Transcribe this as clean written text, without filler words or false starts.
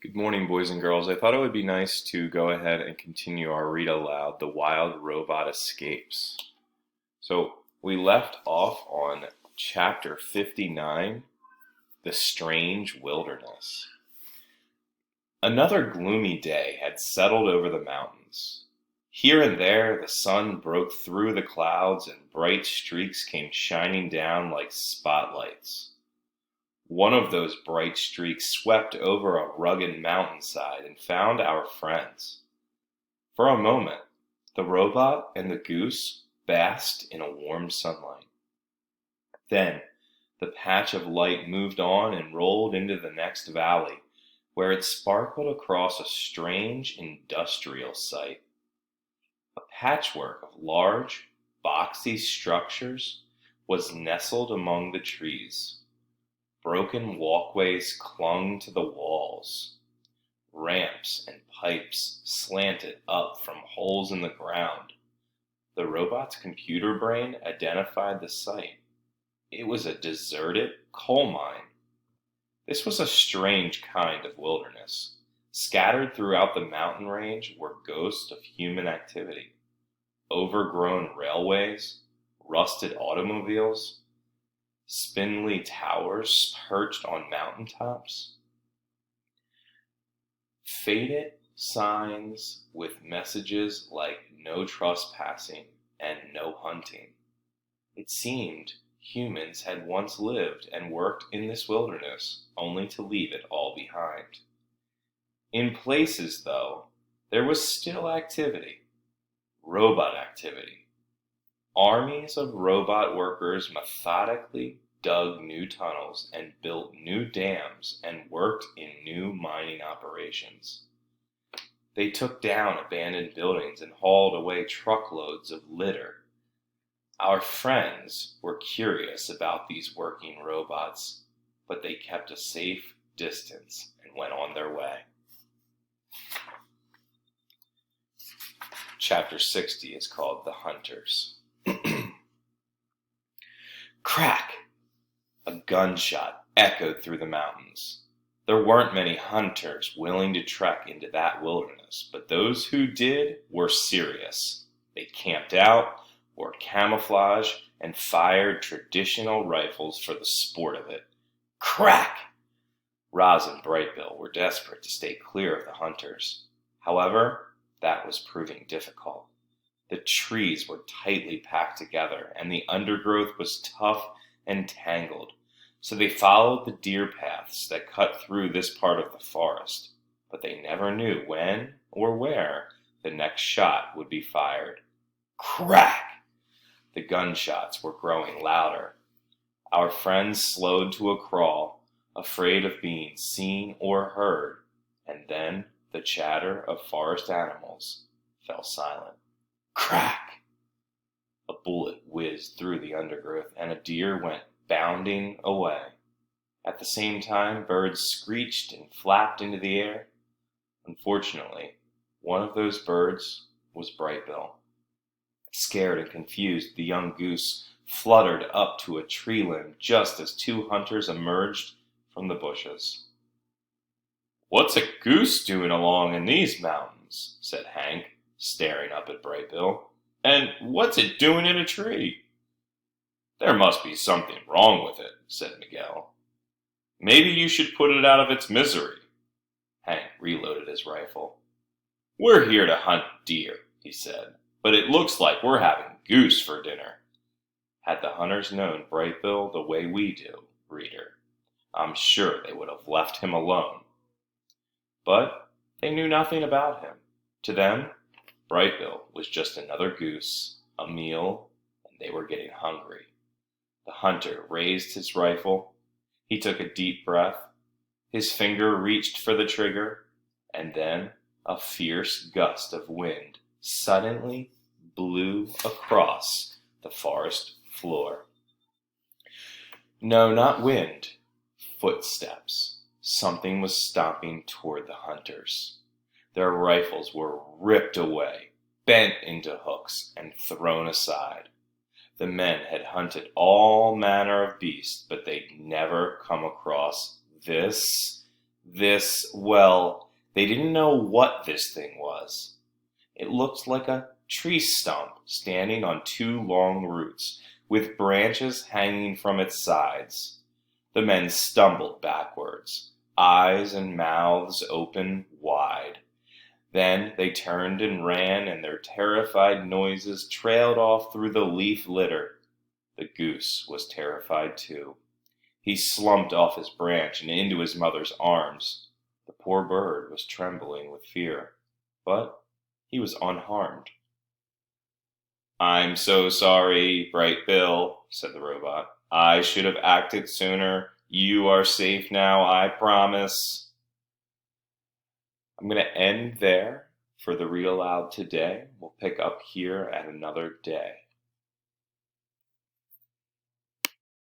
Good morning, boys and girls. I thought it would be nice to go ahead and continue our read aloud, The Wild Robot Escapes. So, we left off on chapter 59, The Strange Wilderness. Another gloomy day had settled over the mountains. Here and there, the sun broke through the clouds and bright streaks came shining down like spotlights. One of those bright streaks swept over a rugged mountainside and found our friends. For a moment, the robot and the goose basked in a warm sunlight. Then, the patch of light moved on and rolled into the next valley, where it sparkled across a strange industrial site. A patchwork of large, boxy structures was nestled among the trees. Broken walkways clung to the walls. Ramps and pipes slanted up from holes in the ground. The robot's computer brain identified the site. It was a deserted coal mine. This was a strange kind of wilderness. Scattered throughout the mountain range were ghosts of human activity. Overgrown railways, rusted automobiles, spindly towers perched on mountaintops, faded signs with messages like no trespassing and no hunting. It seemed humans had once lived and worked in this wilderness only to leave it all behind. In places, though, there was still activity, robot activity. Armies of robot workers methodically dug new tunnels and built new dams and worked in new mining operations. They took down abandoned buildings and hauled away truckloads of litter. Our friends were curious about these working robots, but they kept a safe distance and went on their way. Chapter 60 is called The Hunters. Crack! A gunshot echoed through the mountains. There weren't many hunters willing to trek into that wilderness, but those who did were serious. They camped out, wore camouflage, and fired traditional rifles for the sport of it. Crack! Roz and Brightbill were desperate to stay clear of the hunters. However, that was proving difficult. The trees were tightly packed together, and the undergrowth was tough and tangled, so they followed the deer paths that cut through this part of the forest, but they never knew when or where the next shot would be fired. Crack! The gunshots were growing louder. Our friends slowed to a crawl, afraid of being seen or heard, and then the chatter of forest animals fell silent. Crack! A bullet whizzed through the undergrowth, and a deer went bounding away. At the same time, birds screeched and flapped into the air. Unfortunately, one of those birds was Brightbill. Scared and confused, the young goose fluttered up to a tree limb just as two hunters emerged from the bushes. "What's a goose doing along in these mountains?" said Hank, staring up at Brightbill. "And what's it doing in a tree?" "There must be something wrong with it," said Miguel. "Maybe you should put it out of its misery." Hank reloaded his rifle. "We're here to hunt deer," he said, "but it looks like we're having goose for dinner." Had the hunters known Brightbill the way we do, reader, I'm sure they would have left him alone. But they knew nothing about him. To them, Brightbill was just another goose, a meal, and they were getting hungry. The hunter raised his rifle. He took a deep breath. His finger reached for the trigger, and then a fierce gust of wind suddenly blew across the forest floor. No, not wind. Footsteps. Something was stomping toward the hunters. Their rifles were ripped away, bent into hooks, and thrown aside. The men had hunted all manner of beasts, but they'd never come across They didn't know what this thing was. It looked like a tree stump standing on two long roots, with branches hanging from its sides. The men stumbled backwards, eyes and mouths open wide. Then they turned and ran, and their terrified noises trailed off through the leaf litter. The goose was terrified too. He slumped off his branch and into his mother's arms. The poor bird was trembling with fear, but he was unharmed. "I'm so sorry, Bright Bill," said the robot. "I should have acted sooner. You are safe now, I promise." I'm going to end there for the Read Aloud today. We'll pick up here at another day.